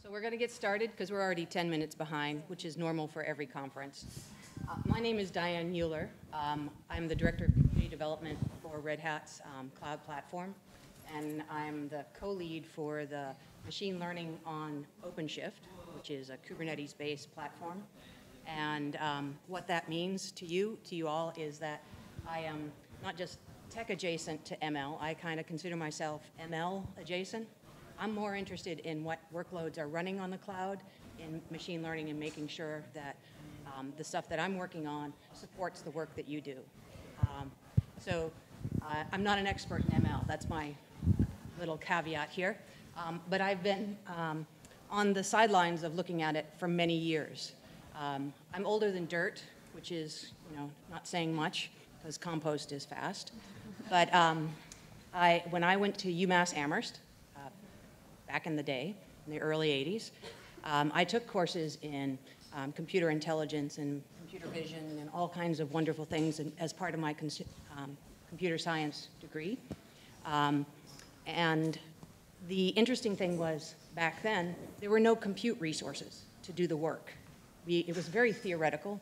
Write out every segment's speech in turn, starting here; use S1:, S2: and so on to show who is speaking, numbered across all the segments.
S1: So we're going to get started because we're already 10 minutes behind, which is normal for every conference. My name is Diane Mueller. I'm the Director of Community Development for Red Hat's cloud platform, and I'm the co-lead for the Machine Learning on OpenShift, which is a Kubernetes-based platform. And what that means to you all, is that I am not just tech adjacent to ML. I kind of consider myself ML adjacent. I'm more interested in what workloads are running on the cloud in machine learning and making sure that the stuff that I'm working on supports the work that you do. I'm not an expert in ML. That's my little caveat here. But I've been on the sidelines of looking at it for many years. I'm older than dirt, which is, not saying much because compost is fast. But when I went to UMass Amherst, back in the day, in the early 80s, I took courses in computer intelligence and computer vision and all kinds of wonderful things as part of my computer science degree. And the interesting thing was, back then, there were no compute resources to do the work. It was very theoretical.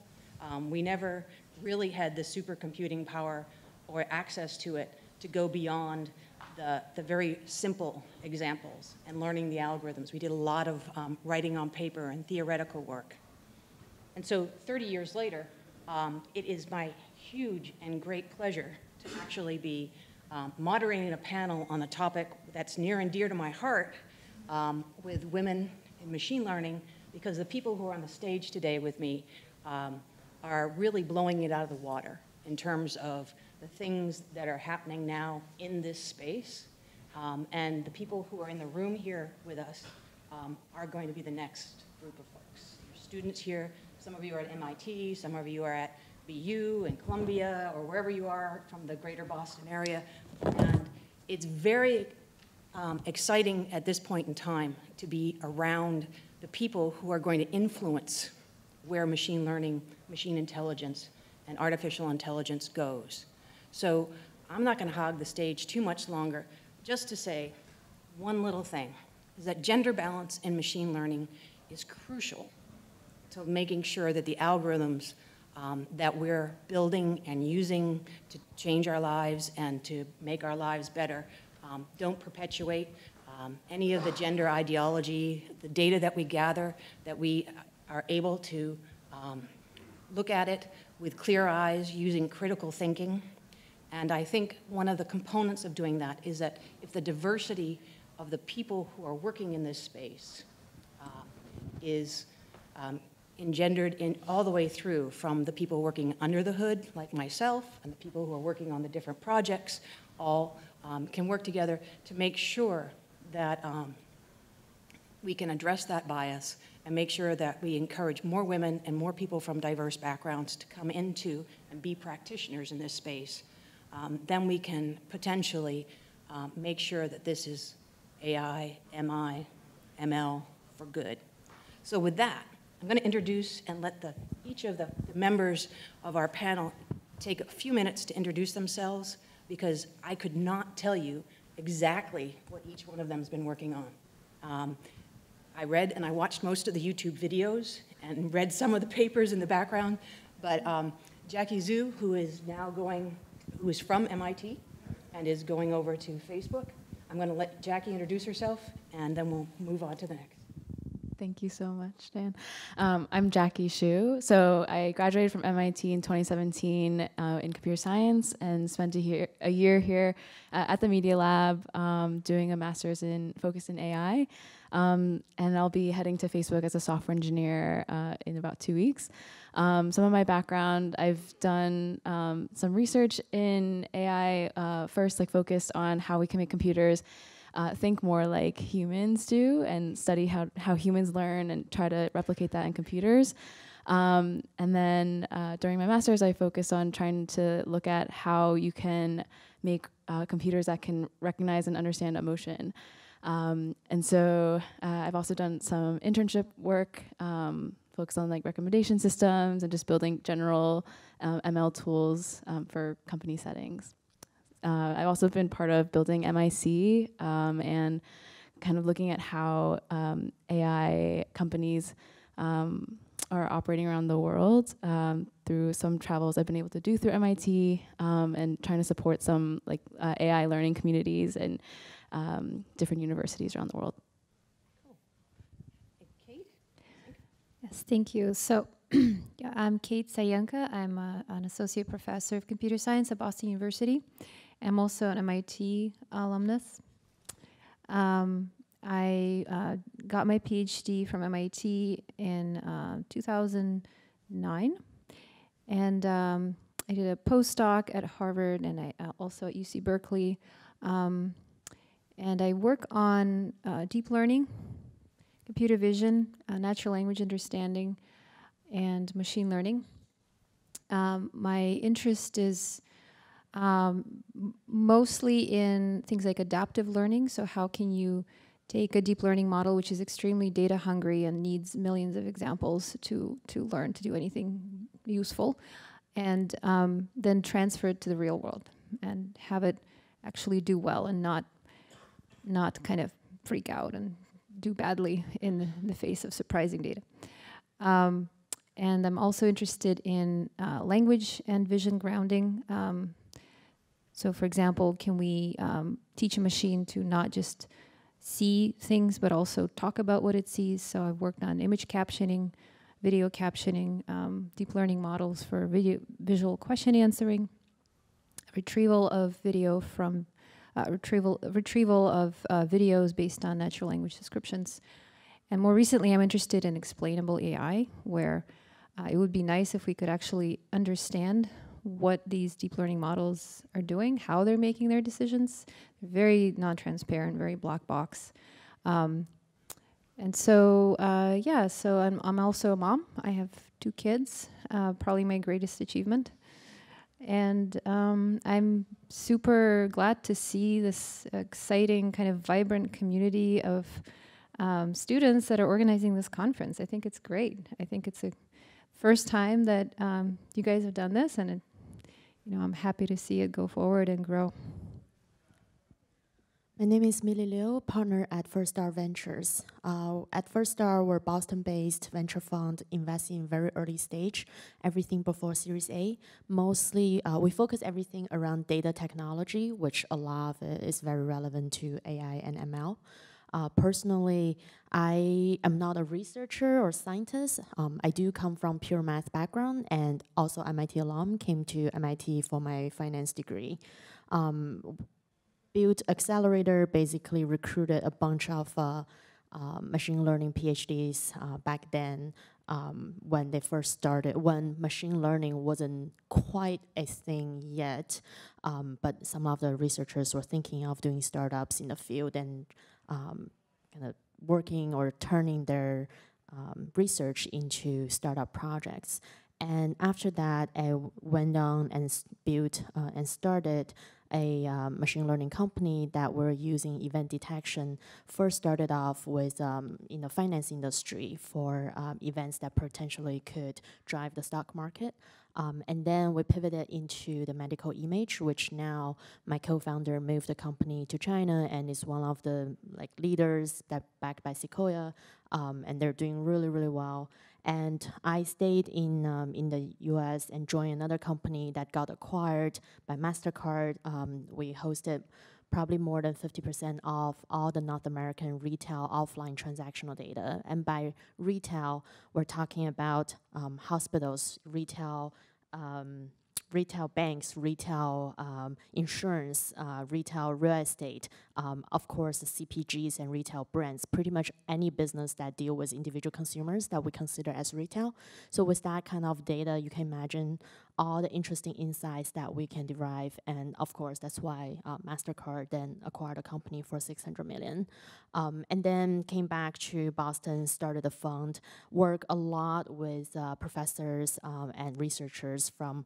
S1: We never really had the supercomputing power or access to it to go beyond the very simple examples and learning the algorithms. We did a lot of writing on paper and theoretical work. And so 30 years later, it is my huge and great pleasure to actually be moderating a panel on a topic that's near and dear to my heart with women in machine learning, because the people who are on the stage today with me are really blowing it out of the water in terms of the things that are happening now in this space. And the people who are in the room here with us are going to be the next group of folks. Your students here, some of you are at MIT, some of you are at BU and Columbia, or wherever you are from the greater Boston area. And it's very exciting at this point in time to be around the people who are going to influence where machine learning, machine intelligence, and artificial intelligence goes. So I'm not going to hog the stage too much longer, just to say one little thing, is that gender balance in machine learning is crucial to making sure that the algorithms that we're building and using to change our lives and to make our lives better don't perpetuate any of the gender ideology, the data that we gather, that we are able to look at it with clear eyes using critical thinking. And I think one of the components of doing that is that if the diversity of the people who are working in this space is engendered in all the way through, from the people working under the hood, like myself, and the people who are working on the different projects, all can work together to make sure that we can address that bias and make sure that we encourage more women and more people from diverse backgrounds to come into and be practitioners in this space. Then we can potentially make sure that this is AI, MI, ML for good. So with that, I'm going to introduce and let each of the members of our panel take a few minutes to introduce themselves, because I could not tell you exactly what each one of them has been working on. I read and I watched most of the YouTube videos and read some of the papers in the background, but Jackie Xu, who is from MIT and is going over to Facebook. I'm going to let Jackie introduce herself, and then we'll move on to the next.
S2: Thank you so much, Dan. I'm Jackie Xu. So I graduated from MIT in 2017 in computer science and spent a year here at the Media Lab doing a master's focused in AI. And I'll be heading to Facebook as a software engineer in about 2 weeks. Some of my background, I've done some research in AI, first focused on how we can make computers think more like humans do, and study how humans learn and try to replicate that in computers. And then during my master's, I focused on trying to look at how you can make computers that can recognize and understand emotion. And so I've also done some internship work focused on recommendation systems and just building general ML tools for company settings. I've also been part of building MIC and kind of looking at how AI companies are operating around the world through some travels I've been able to do through MIT and trying to support some like AI learning communities and different universities around the world.
S1: Cool. Kate?
S3: Yes, thank you. So yeah, I'm Kate Saenko. I'm an associate professor of computer science at Boston University. I'm also an MIT alumnus. I got my PhD from MIT in 2009, and I did a postdoc at Harvard and I also at UC Berkeley. And I work on deep learning, computer vision, natural language understanding, and machine learning. My interest is mostly in things like adaptive learning. So how can you take a deep learning model, which is extremely data hungry and needs millions of examples to learn to do anything useful, and then transfer it to the real world and have it actually do well and not kind of freak out and do badly in the face of surprising data. And I'm also interested in language and vision grounding. So for example, can we teach a machine to not just see things, but also talk about what it sees? So I've worked on image captioning, video captioning, deep learning models for visual question answering, retrieval of video from retrieval of videos based on natural language descriptions. And more recently, I'm interested in explainable AI, where it would be nice if we could actually understand what these deep learning models are doing, how they're making their decisions. They're very non-transparent, very black box. And so, yeah, so I'm also a mom. I have 2 kids, probably my greatest achievement. And I'm super glad to see this exciting, kind of vibrant community of students that are organizing this conference. I think it's great. I think it's a first time that you guys have done this, and I'm happy to see it go forward and grow.
S4: My name is Millie Little, partner at First Star Ventures. At First Star, we're a Boston-based venture fund investing in very early stage, everything before Series A. Mostly, we focus everything around data technology, which a lot of it is very relevant to AI and ML. Personally, I am not a researcher or scientist. I do come from pure math background, and also MIT alum, came to MIT for my finance degree. Built accelerator, basically recruited a bunch of machine learning PhDs back then when they first started, when machine learning wasn't quite a thing yet, but some of the researchers were thinking of doing startups in the field and kind of working or turning their research into startup projects. And after that, I went on and built and started a machine learning company that were using event detection. First started off with in the finance industry for events that potentially could drive the stock market. And then we pivoted into the medical image, which now my co-founder moved the company to China and is one of the leaders that backed by Sequoia, and they're doing really, really well. And I stayed in the US and joined another company that got acquired by MasterCard. We hosted probably more than 50% of all the North American retail offline transactional data. And by retail, we're talking about hospitals, retail banks, retail insurance, retail real estate, of course, the CPGs and retail brands, pretty much any business that deal with individual consumers that we consider as retail. So with that kind of data, you can imagine all the interesting insights that we can derive. And of course, that's why MasterCard then acquired a company for $600 million. And then came back to Boston, started a fund, work a lot with professors and researchers from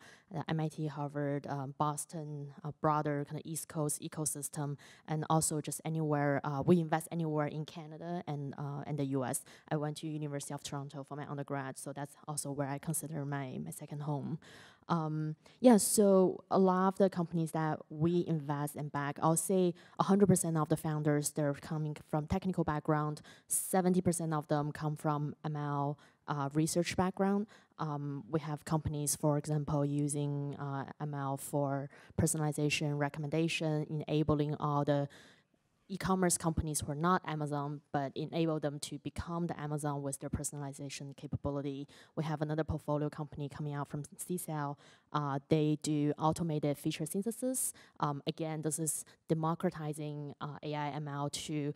S4: MIT, Harvard, Boston, broader kind of East Coast ecosystem, and also just anywhere. We invest anywhere in Canada and the US. I went to University of Toronto for my undergrad, so that's also where I consider my second home. Yeah, so a lot of the companies that we invest and back, I'll say 100% of the founders, they're coming from technical background, 70% of them come from ML research background. We have companies, for example, using ML for personalization, recommendation, enabling all the e-commerce companies who are not Amazon, but enable them to become the Amazon with their personalization capability. We have another portfolio company coming out from CCell. They do automated feature synthesis. Again, this is democratizing AI ML to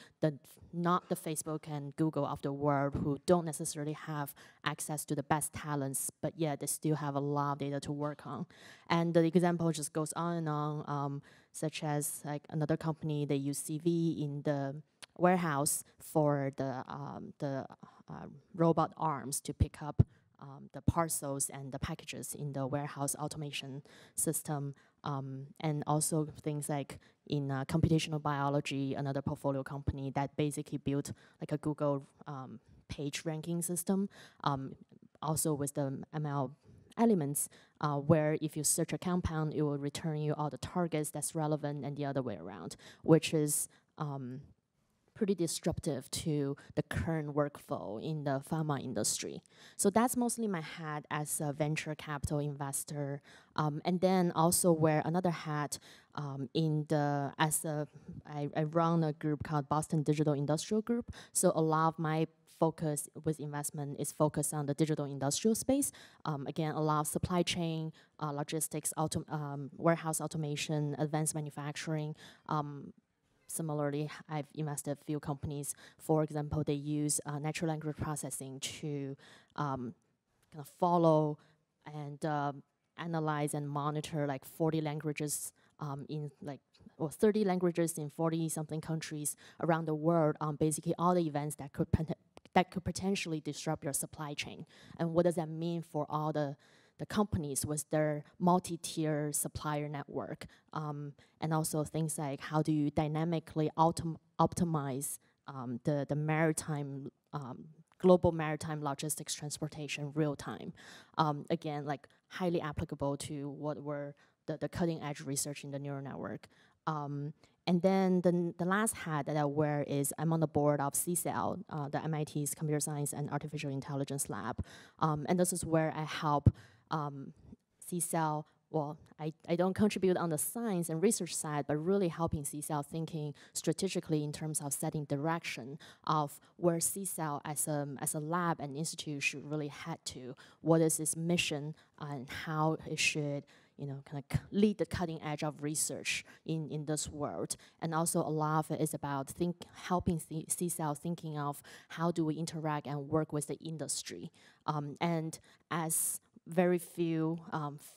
S4: not the Facebook and Google of the world who don't necessarily have access to the best talents, but yet they still have a lot of data to work on. And the example just goes on and on. Such as like another company, they use CV in the warehouse for the robot arms to pick up the parcels and the packages in the warehouse automation system. And also things like in computational biology, another portfolio company that basically built like a Google page ranking system, also with the ML elements, where if you search a compound, it will return you all the targets that's relevant and the other way around, which is pretty disruptive to the current workflow in the pharma industry. So that's mostly my hat as a venture capital investor. And then also wear another hat I run a group called Boston Digital Industrial Group. So a lot of my focus with investment is focused on the digital industrial space. Again, a lot of supply chain, logistics, warehouse automation, advanced manufacturing. Similarly, I've invested a few companies. For example, they use natural language processing to kind of follow and analyze and monitor like 40 languages or 30 languages in 40 something countries around the world on basically all the events that could potentially disrupt your supply chain. And what does that mean for all the companies with their multi-tier supplier network? And also things like how do you dynamically optimize the maritime, global maritime logistics transportation real time? Again, like highly applicable to what were the cutting edge research in the neural network. And then the last hat that I wear is I'm on the board of CCL, the MIT's Computer Science and Artificial Intelligence Lab. And this is where I help CCL, well, I don't contribute on the science and research side, but really helping CCL thinking strategically in terms of setting direction of where CCL as a lab and institute should really head to. What is its mission and how it should kind of lead the cutting edge of research in this world. And also a lot of it is about helping CCL thinking of how do we interact and work with the industry. And as very few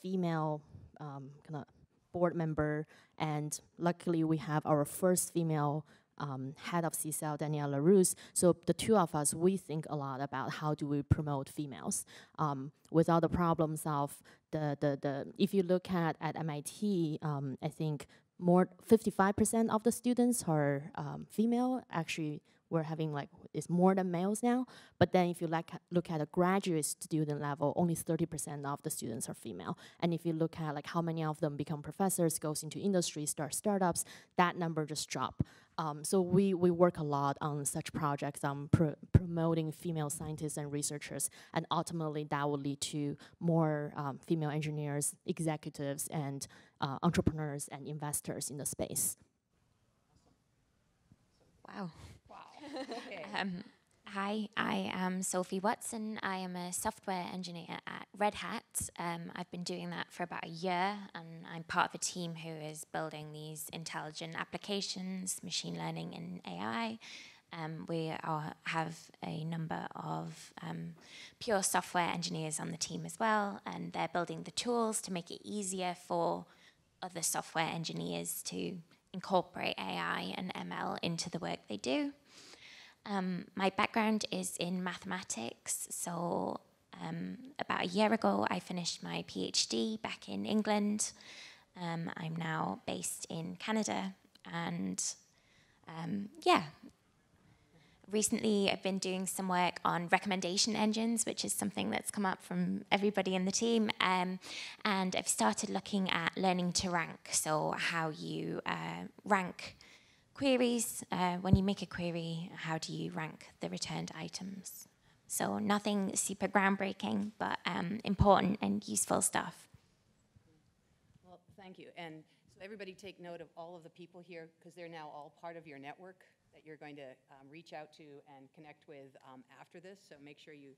S4: female kind of board member, and luckily we have our first female head of CCL, Danielle LaRousse. So the two of us, we think a lot about how do we promote females without the problems of if you look at MIT, I think 55% of the students are female. Actually, we're having it's more than males now. But then if you look at a graduate student level, only 30% of the students are female. And if you look at how many of them become professors, goes into industry, start startups, that number just dropped. So we work a lot on such projects, promoting female scientists and researchers, and ultimately that will lead to more female engineers, executives, and entrepreneurs and investors in the space.
S5: Wow.
S1: Okay.
S5: Hi, I am Sophie Watson. I am a software engineer at Red Hat. I've been doing that for about a year, and I'm part of a team who is building these intelligent applications, machine learning and AI. We have a number of pure software engineers on the team as well, and they're building the tools to make it easier for other software engineers to incorporate AI and ML into the work they do. My background is in mathematics, so about a year ago I finished my PhD back in England. I'm now based in Canada, and yeah, recently I've been doing some work on recommendation engines, which is something that's come up from everybody in the team. And I've started looking at learning to rank, so how you rank queries. When you make a query, how do you rank the returned items? So nothing super groundbreaking, but important and useful stuff.
S1: Well, thank you. And so everybody take note of all of the people here, because they're now all part of your network that you're going to reach out to and connect with after this. So make sure you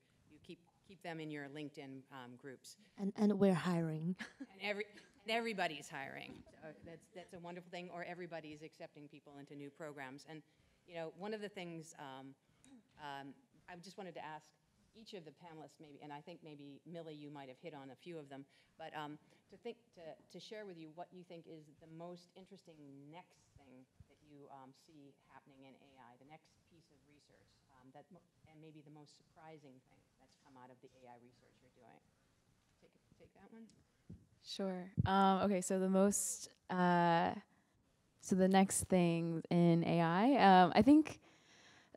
S1: keep them in your LinkedIn groups.
S4: And we're hiring.
S1: And everybody's hiring. So that's a wonderful thing, or everybody's accepting people into new programs. And you know, one of the things I just wanted to ask each of the panelists, maybe, and I think maybe Millie, you might have hit on a few of them, but to share with you what you think is the most interesting next thing that you see happening in AI, the next piece of research, and maybe the most surprising thing that's come out of the AI research you're doing. Take that one.
S2: Sure. Okay, so the next thing in AI, I think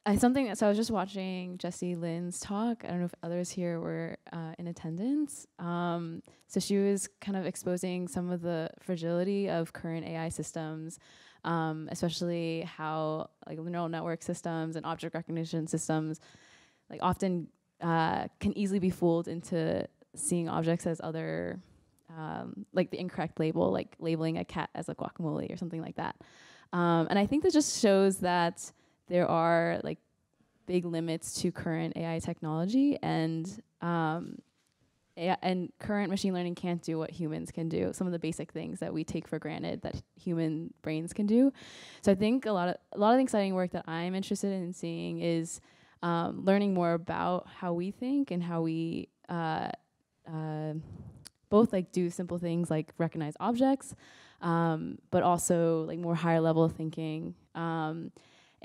S2: so I was just watching Jessie Lynn's talk. I don't know if others here were in attendance. So she was kind of exposing some of the fragility of current AI systems, especially how like neural network systems and object recognition systems like often can easily be fooled into seeing objects as other, like the incorrect label, like labeling a cat as a guacamole or something like that. And I think that just shows that there are like big limits to current AI technology, and current machine learning can't do what humans can do. Some of the basic things that we take for granted that human brains can do. So I think a lot of the exciting work that I'm interested in seeing is learning more about how we think and how we both like do simple things like recognize objects, but also like more higher level thinking,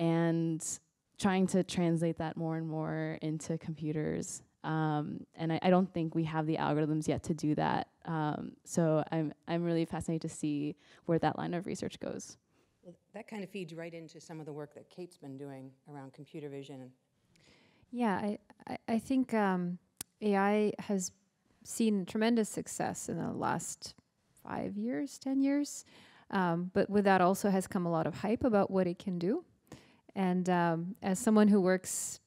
S2: and trying to translate that more and more into computers. And I don't think we have the algorithms yet to do that. So I'm really fascinated to see where that line of research goes.
S1: Well, that kind of feeds right into some of the work that Kate's been doing around computer vision.
S3: Yeah, I think AI has seen tremendous success in the last 5 years, 10 years. But with that also has come a lot of hype about what it can do. And as someone who works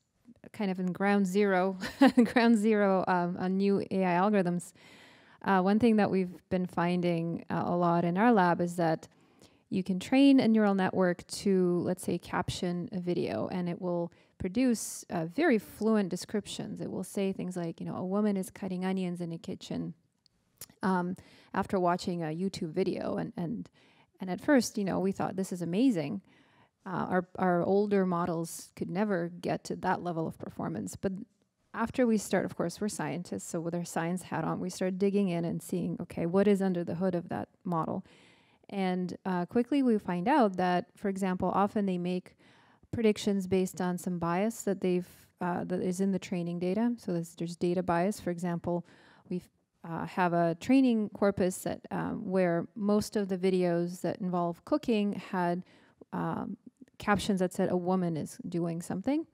S3: kind of in ground zero on new AI algorithms, one thing that we've been finding a lot in our lab is that you can train a neural network to, let's say, caption a video, and it will produce very fluent descriptions. It will say things like, you know, a woman is cutting onions in a kitchen after watching a YouTube video. And at first, you know, we thought this is amazing. Our older models could never get to that level of performance. But after we start, of course, we're scientists, so with our science hat on, we start digging in and seeing, okay, what is under the hood of that model? And quickly we find out that, for example, often they make predictions based on some bias that that is in the training data. So there's data bias. For example, we have a training corpus that where most of the videos that involve cooking had captions that said a woman is doing something.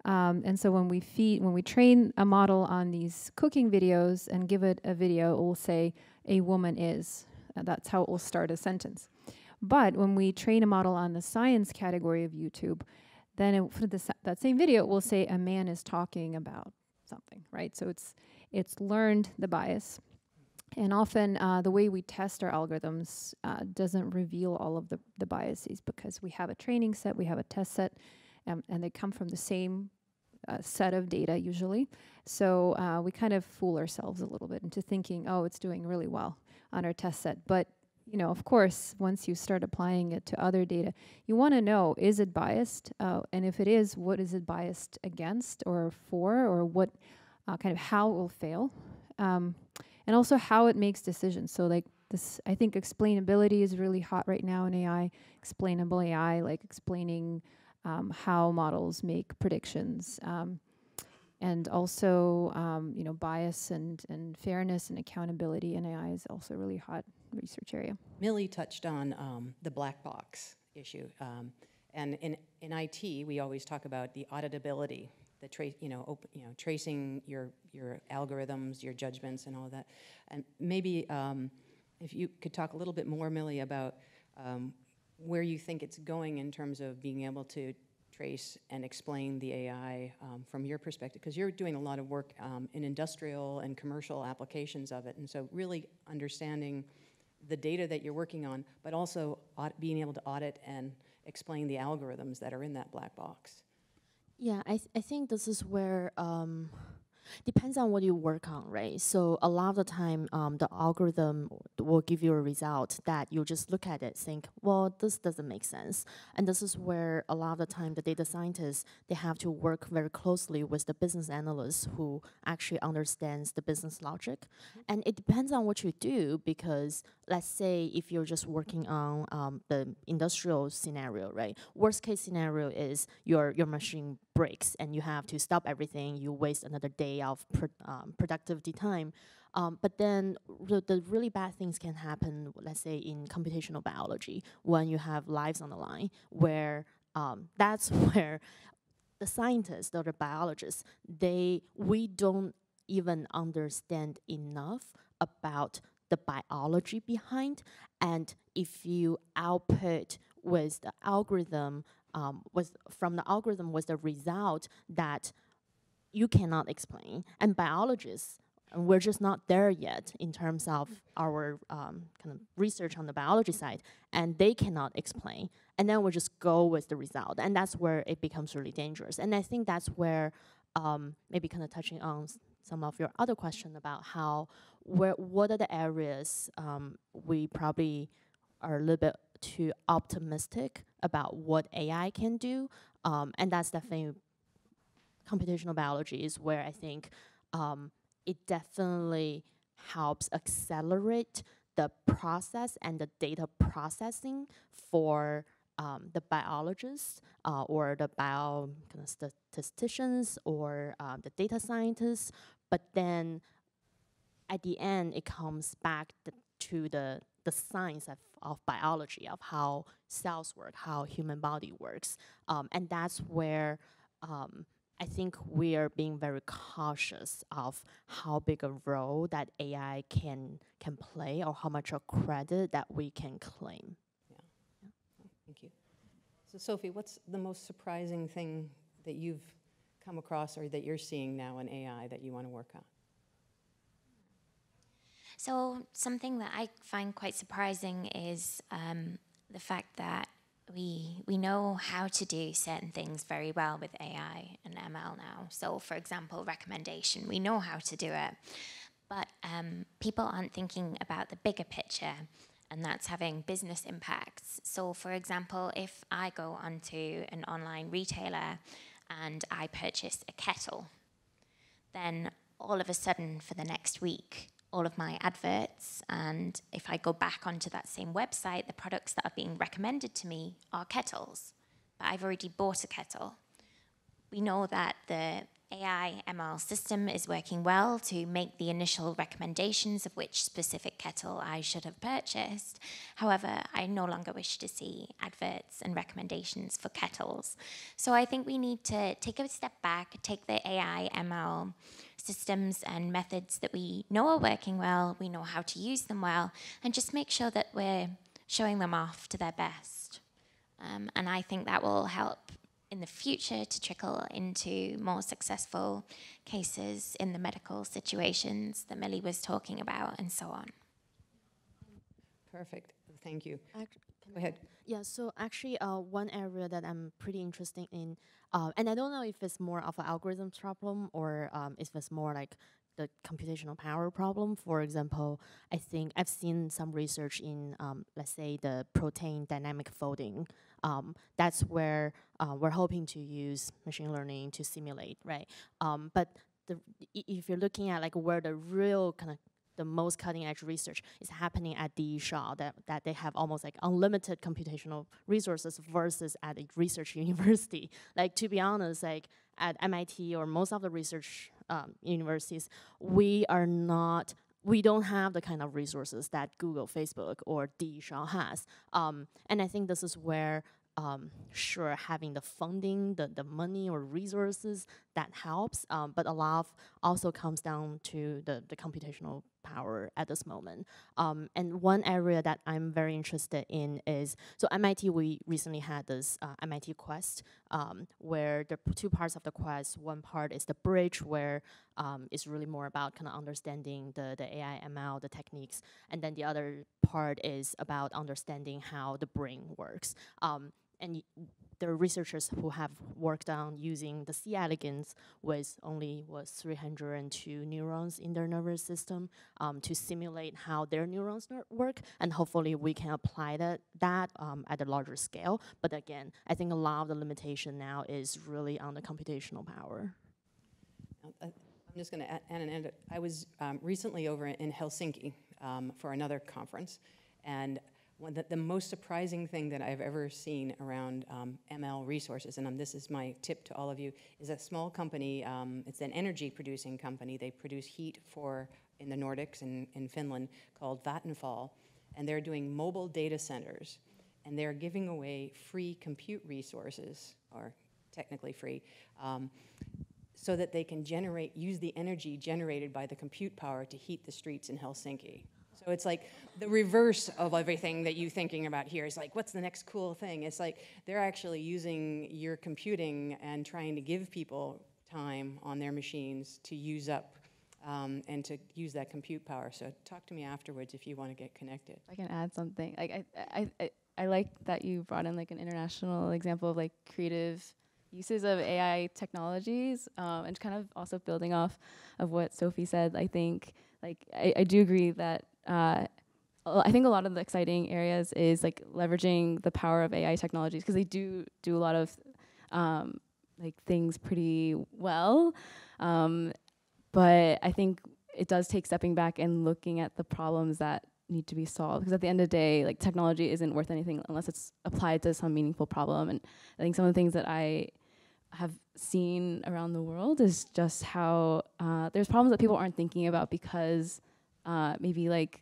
S3: And so when we train a model on these cooking videos and give it a video, it will say a woman is. That's how it will start a sentence. But when we train a model on the science category of YouTube, then for that same video, it will say a man is talking about something, right? So it's learned the bias. And often the way we test our algorithms doesn't reveal all of the biases, because we have a training set, we have a test set, and they come from the same set of data usually. So we kind of fool ourselves a little bit into thinking, oh, it's doing really well on our test set. But you know, of course, once you start applying it to other data, you want to know, is it biased? And if it is, what is it biased against or for, or what kind of how it will fail? And also how it makes decisions. So like this, I think explainability is really hot right now in AI. Explainable AI, like explaining how models make predictions. And also, you know, bias and fairness and accountability in AI is also a really hot research area.
S1: Millie touched on the black box issue. And in IT, we always talk about the auditability, the tracing your algorithms, your judgments, and all of that. And maybe if you could talk a little bit more, Millie, about where you think it's going in terms of being able to trace and explain the AI from your perspective, because you're doing a lot of work in industrial and commercial applications of it, and so really understanding the data that you're working on, but also being able to audit and explain the algorithms that are in that black box.
S4: Yeah, I think this is where depends on what you work on, right? So a lot of the time, the algorithm will give you a result that you just look at it, think, well, this doesn't make sense. And this is where a lot of the time the data scientists, they have to work very closely with the business analysts who actually understands the business logic. And it depends on what you do, because let's say if you're just working on the industrial scenario, right? Worst case scenario is your machine breaks and you have to stop everything, you waste another day of productivity time. But then the really bad things can happen, let's say in computational biology, when you have lives on the line, where that's where the scientists or the biologists, we don't even understand enough about the biology behind. And if you output with the algorithm, from the algorithm was the result that you cannot explain. And biologists, we're just not there yet in terms of our kind of research on the biology side, and they cannot explain. And then we just go with the result, and that's where it becomes really dangerous. And I think that's where, maybe kind of touching on some of your other question about what are the areas we probably are a little bit too optimistic about what AI can do, and that's definitely computational biology is where I think it definitely helps accelerate the process and the data processing for the biologists or the biostatisticians or the data scientists. But then at the end, it comes back to the science of biology, of how cells work, how human body works. And that's where I think we are being very cautious of how big a role that AI can play, or how much of credit that we can claim.
S1: Yeah. Thank you. So Sophie, what's the most surprising thing that you've come across or that you're seeing now in AI that you want to work on?
S5: So something that I find quite surprising is the fact that we know how to do certain things very well with AI and ML now. So for example, recommendation, we know how to do it, but people aren't thinking about the bigger picture, and that's having business impacts. So for example, if I go onto an online retailer and I purchase a kettle, then all of a sudden for the next week, all of my adverts, and if I go back onto that same website, the products that are being recommended to me are kettles, but I've already bought a kettle. We know that the AI ML system is working well to make the initial recommendations of which specific kettle I should have purchased. However, I no longer wish to see adverts and recommendations for kettles. So I think we need to take a step back, take the AI ML systems and methods that we know are working well, we know how to use them well, and just make sure that we're showing them off to their best. And I think that will help in the future to trickle into more successful cases in the medical situations that Millie was talking about, and so on.
S1: Perfect. Thank you. Go ahead.
S4: Yeah, so actually one area that I'm pretty interested in, and I don't know if it's more of an algorithms problem or if it's more like the computational power problem. For example, I think I've seen some research in, let's say, the protein dynamic folding. That's where we're hoping to use machine learning to simulate, right? But if you're looking at like where the real kind of the most cutting edge research is happening at DE Shaw, that they have almost like unlimited computational resources versus at a research university. Like, to be honest, like at MIT or most of the research universities, we don't have the kind of resources that Google, Facebook, or DE Shaw has. And I think this is where sure having the funding, the money or resources that helps, but a lot of also comes down to the computational power at this moment. And one area that I'm very interested in is, so MIT, we recently had this MIT Quest, where the two parts of the quest, one part is the bridge, where it's really more about kind of understanding the AI ML, the techniques, and then the other part is about understanding how the brain works. And there are researchers who have worked on using the C. elegans with only 302 neurons in their nervous system to simulate how their neurons work, and hopefully we can apply that at a larger scale. But again, I think a lot of the limitation now is really on the computational power.
S1: I'm just going to add an end. I was recently over in Helsinki for another conference, and the most surprising thing that I've ever seen around ML resources, and this is my tip to all of you, is a small company, it's an energy producing company. They produce heat in the Nordics and in Finland, called Vattenfall, and they're doing mobile data centers, and they're giving away free compute resources, or technically free, so that they can use the energy generated by the compute power to heat the streets in Helsinki. So it's like the reverse of everything that you're thinking about here. It's like, what's the next cool thing? It's like they're actually using your computing and trying to give people time on their machines to use up and to use that compute power. So talk to me afterwards if you want to get connected.
S2: I can add something. I like that you brought in like an international example of like creative uses of AI technologies, and kind of also building off of what Sophie said. I think I do agree that I think a lot of the exciting areas is like leveraging the power of AI technologies, because they do a lot of like things pretty well, but I think it does take stepping back and looking at the problems that need to be solved, because at the end of the day, like, technology isn't worth anything unless it's applied to some meaningful problem. And I think some of the things that I have seen around the world is just how there's problems that people aren't thinking about because maybe, like,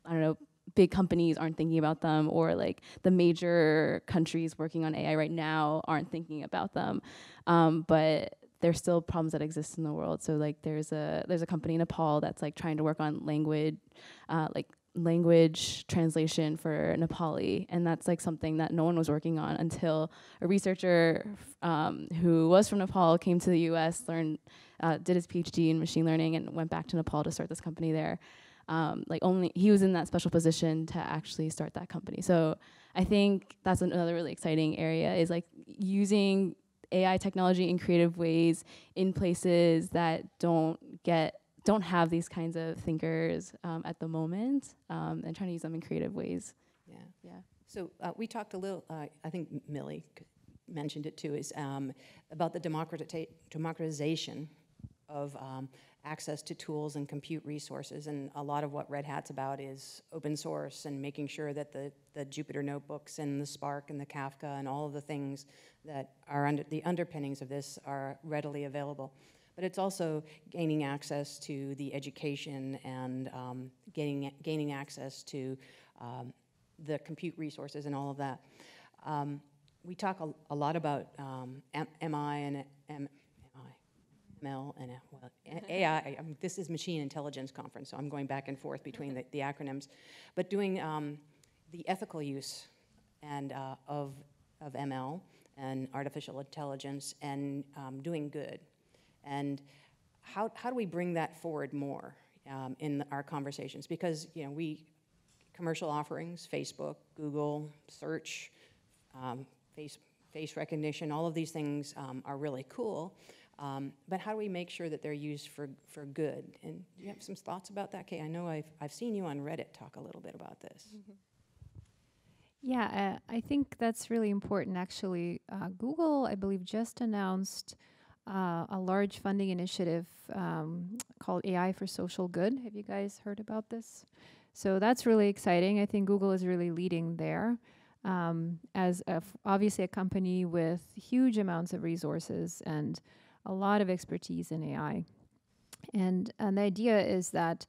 S2: I don't know, big companies aren't thinking about them, or like the major countries working on AI right now aren't thinking about them. But there's still problems that exist in the world. So like there's a company in Nepal that's like trying to work on language translation for Nepali, and that's like something that no one was working on until a researcher who was from Nepal came to the US, did his PhD in machine learning, and went back to Nepal to start this company there. He was in that special position to actually start that company. So I think that's another really exciting area, is like using AI technology in creative ways in places that don't have these kinds of thinkers at the moment, and trying to use them in creative ways. Yeah.
S1: So we talked a little, I think Millie mentioned it too, is about the democratization of access to tools and compute resources. And a lot of what Red Hat's about is open source and making sure that the Jupyter notebooks and the Spark and the Kafka and all of the things that are under the underpinnings of this are readily available. But it's also gaining access to the education and gaining access to the compute resources and all of that. We talk a lot about MI and ML and AI. This is Machine Intelligence Conference, so I'm going back and forth between the acronyms. But doing the ethical use and of ML and artificial intelligence, and doing good. And how do we bring that forward more in our conversations? Because, you know, commercial offerings, Facebook, Google, search, face recognition, all of these things are really cool. But how do we make sure that they're used for good? And do you have some thoughts about that, Kay? I know I've seen you on Reddit talk a little bit about this. Mm-hmm.
S3: Yeah, I think that's really important, actually. Google, I believe, just announced a large funding initiative called AI for Social Good. Have you guys heard about this? So that's really exciting. I think Google is really leading there as obviously a company with huge amounts of resources and a lot of expertise in AI. And the idea is that,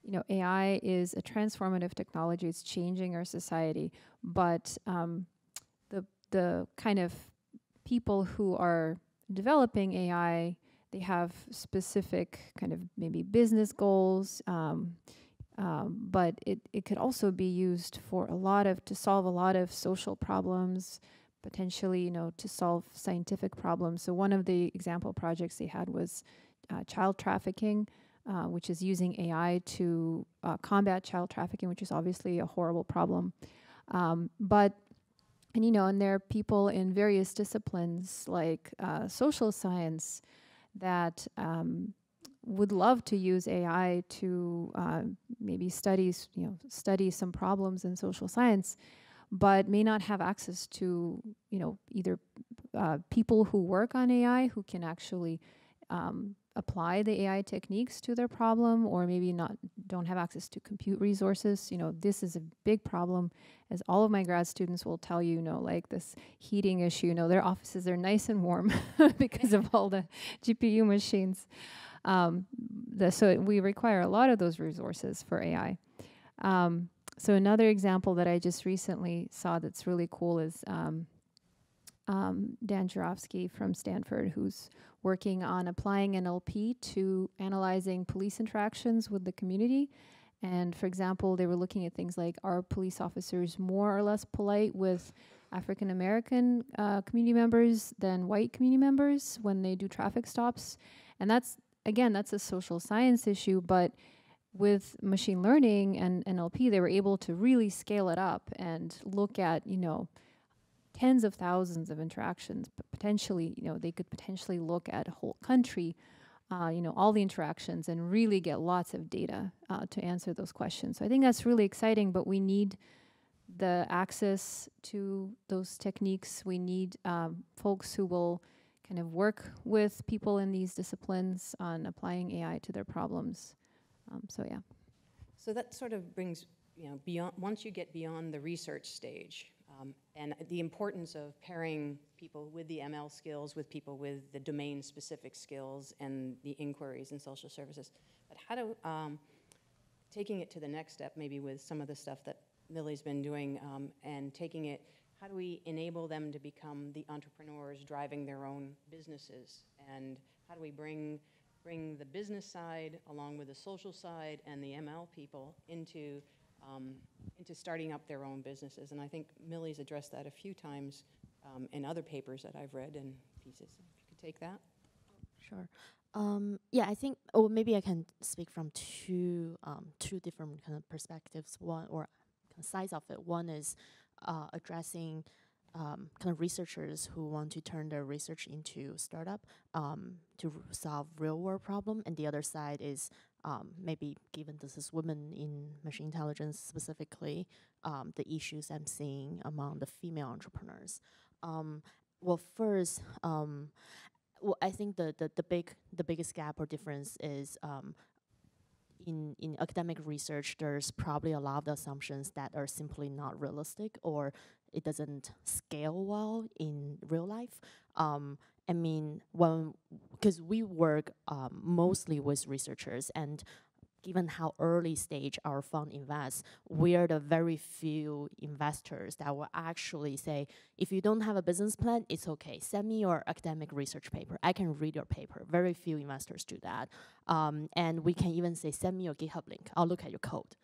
S3: you know, AI is a transformative technology. It's changing our society, but the the kind of people who are developing AI, they have specific kind of maybe business goals, but it could also be used for to solve a lot of social problems, potentially, to solve scientific problems. So one of the example projects they had was child trafficking, which is using AI to combat child trafficking, which is obviously a horrible problem. And there are people in various disciplines like social science that would love to use AI to maybe study some problems in social science, but may not have access to, either people who work on AI who can actually apply the AI techniques to their problem, or maybe don't have access to compute resources. This is a big problem, as all of my grad students will tell you, like this heating issue, their offices are nice and warm because of all the GPU machines. So we require a lot of those resources for AI. So another example that I just recently saw that's really cool is Dan Jurofsky from Stanford, who's working on applying NLP to analyzing police interactions with the community. And for example, they were looking at things like, are police officers more or less polite with African American community members than white community members when they do traffic stops? And that's a social science issue, but with machine learning and NLP, they were able to really scale it up and look at, tens of thousands of interactions, but potentially, they could potentially look at a whole country, all the interactions, and really get lots of data to answer those questions. So I think that's really exciting, but we need the access to those techniques. We need folks who will kind of work with people in these disciplines on applying AI to their problems. Yeah.
S1: So that sort of brings, beyond, once you get beyond the research stage, and the importance of pairing people with the ML skills with people with the domain-specific skills and the inquiries in social services. But how do, taking it to the next step, maybe with some of the stuff that Millie's been doing, and taking it, how do we enable them to become the entrepreneurs driving their own businesses? And how do we bring the business side along with the social side and the ML people into starting up their own businesses? And I think Millie's addressed that a few times in other papers that I've read and pieces. If you could take that.
S4: Sure. Yeah, I think, maybe I can speak from two different kind of perspectives. One, or kind of sides of it. One is addressing kind of researchers who want to turn their research into startup to solve real world problem, and the other side is maybe, given this is women in machine intelligence specifically, the issues I'm seeing among the female entrepreneurs. First, I think the biggest gap or difference is in academic research, there's probably a lot of the assumptions that are simply not realistic, or it doesn't scale well in real life. I mean, because we work mostly with researchers, and given how early stage our fund invests, we are the very few investors that will actually say, if you don't have a business plan, it's okay. Send me your academic research paper. I can read your paper. Very few investors do that. And we can even say, send me your GitHub link. I'll look at your code.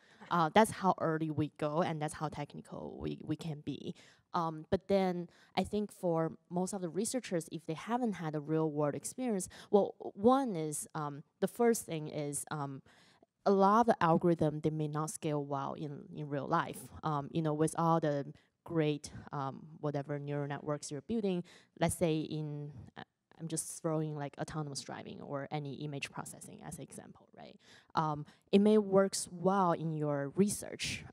S4: That's how early we go, and that's how technical we can be. But then I think for most of the researchers, if they haven't had a real world experience, one is, the first thing is, a lot of the algorithm, they may not scale well in real life. With all the great whatever neural networks you're building, let's say I'm just throwing like autonomous driving or any image processing as an example, right? It may work well in your research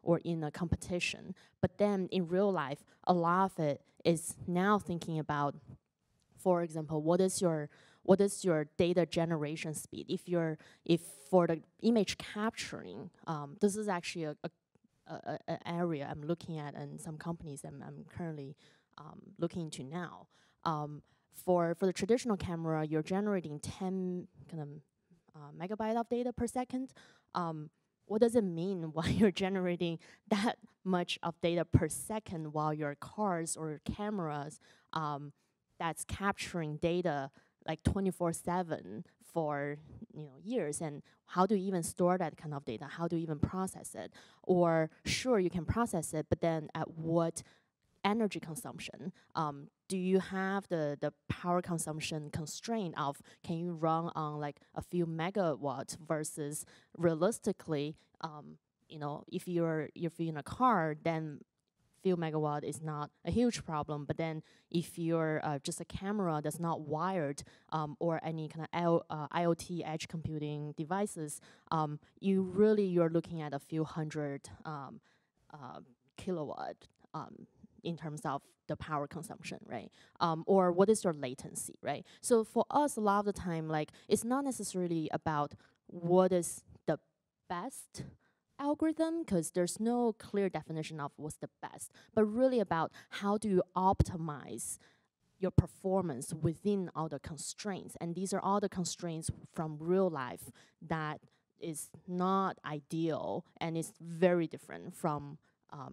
S4: or in a competition, but then in real life, a lot of it is now thinking about, for example, what is your data generation speed? If for the image capturing, this is actually an area I'm looking at, and some companies I'm currently looking into now. For the traditional camera, you're generating 10 kind of megabyte of data per second. what does it mean while you're generating that much of data per second while your cars or cameras that's capturing data like 24/7 for years, and how do you even store that kind of data? How do you even process it? Or sure, you can process it, but then at what energy consumption? Do you have the power consumption constraint of can you run on like a few megawatts versus realistically, if you're in a car, then few megawatt is not a huge problem. But then if you're just a camera that's not wired or any kind of IoT edge computing devices, you're looking at a few hundred kilowatt in terms of the power consumption, right? Or what is your latency, right? So for us, a lot of the time, like it's not necessarily about what is the best algorithm, because there's no clear definition of what's the best, but really about how do you optimize your performance within all the constraints. And these are all the constraints from real life that is not ideal and is very different from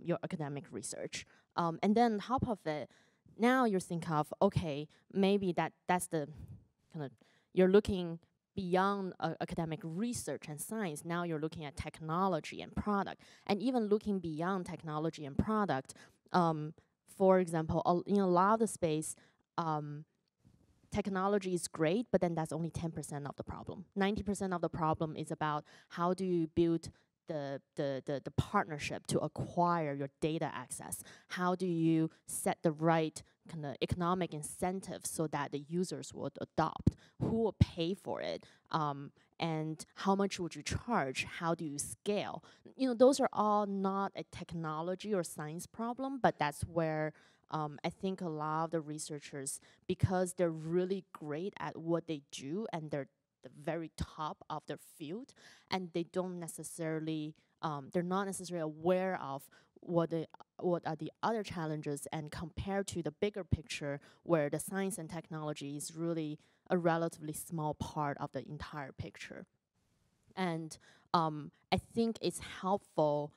S4: your academic research. And then on top of it, now you think of, okay, maybe that's the kind of, you're looking beyond academic research and science. Now you're looking at technology and product. And even looking beyond technology and product, for example, in a lot of the space, technology is great, but then that's only 10% of the problem. 90% of the problem is about how do you build the partnership to acquire your data access? How do you set the right kind of economic incentives so that the users would adopt? Who will pay for it? And how much would you charge? How do you scale? Those are all not a technology or science problem, but that's where I think a lot of the researchers, because they're really great at what they do and they're the very top of their field, and they don't necessarily, they're not necessarily aware of what are the other challenges, and compared to the bigger picture where the science and technology is really a relatively small part of the entire picture. And I think it's helpful.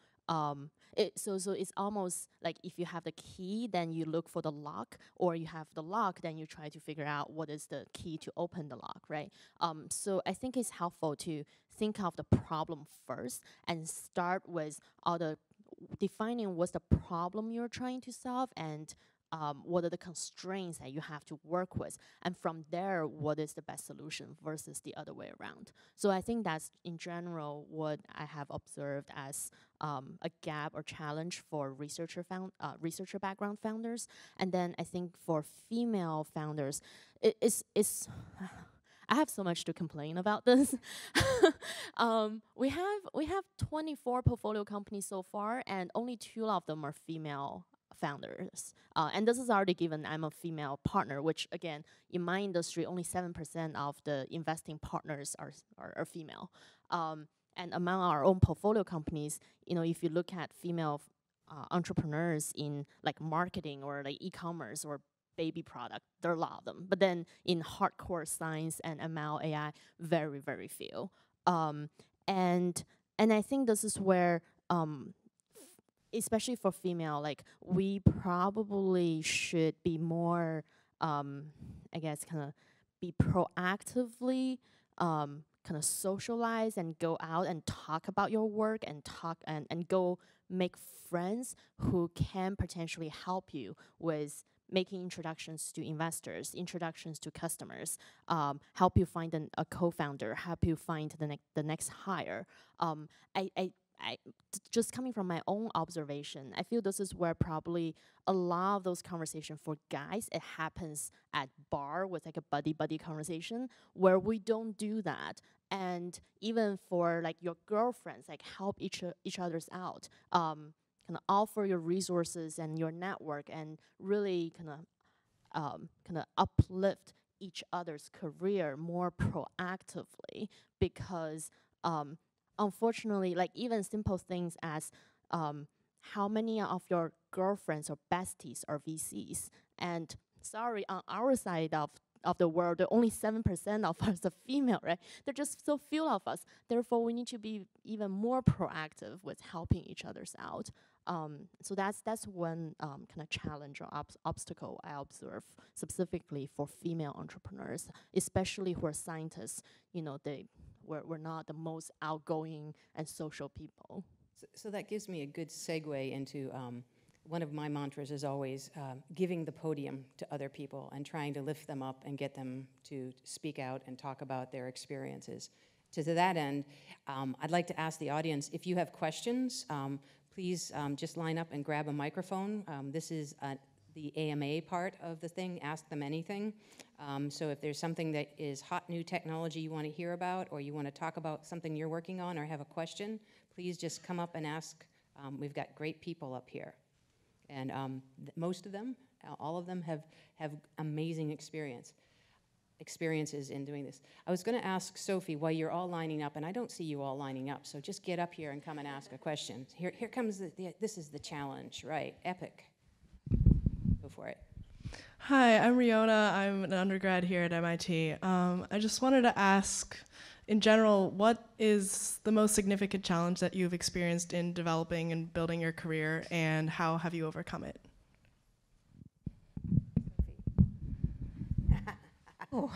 S4: So it's almost like if you have the key, then you look for the lock, or you have the lock, then you try to figure out what is the key to open the lock, right? So I think it's helpful to think of the problem first and start with defining what's the problem you're trying to solve, and what are the constraints that you have to work with, and from there, what is the best solution versus the other way around. So I think that's in general what I have observed as a gap or challenge for researcher background founders. And then I think for female founders, it's I have so much to complain about this. We have 24 portfolio companies so far, and only 2 of them are female founders. And this is already given I'm a female partner, which again, in my industry, only 7% of the investing partners are female. And among our own portfolio companies, if you look at female entrepreneurs in like marketing or like e-commerce or baby product, there are a lot of them. But then in hardcore science and ML AI, very, very few. And I think this is where especially for female, like we probably should be more, I guess, kind of be proactively kind of socialize and go out and talk about your work and go make friends who can potentially help you with making introductions to investors, introductions to customers, help you find a co-founder, help you find the next hire. Just coming from my own observation, I feel this is where probably a lot of those conversations for guys, it happens at bar with like a buddy conversation where we don't do that. And even for like your girlfriends, like help each other's out, kind of offer your resources and your network and really kind of uplift each other's career more proactively, because unfortunately, like even simple things as how many of your girlfriends or besties are VCs, and sorry, on our side of of the world, only 7% of us are female, right? There are just so few of us. Therefore, we need to be even more proactive with helping each other out. So that's one kind of challenge or obstacle I observe specifically for female entrepreneurs, especially who are scientists. You know, we're not the most outgoing and social people.
S1: So that gives me a good segue into one of my mantras is always giving the podium to other people and trying to lift them up and get them to speak out and talk about their experiences. To that end, I'd like to ask the audience, if you have questions, please just line up and grab a microphone. This is the AMA part of the thing, Ask Them Anything. So if there's something that is hot new technology you want to hear about, or you want to talk about something you're working on or have a question, please just come up and ask. We've got great people up here. And most of them, all of them have amazing experiences in doing this. I was going to ask Sophie while you're all lining up, and I don't see you all lining up, so just get up here and come and ask a question. Here comes this is the challenge, right? Epic. Go for it.
S6: Hi, I'm Riona. I'm an undergrad here at MIT. I just wanted to ask, in general, what is the most significant challenge that you've experienced in developing and building your career, and how have you overcome it?
S5: In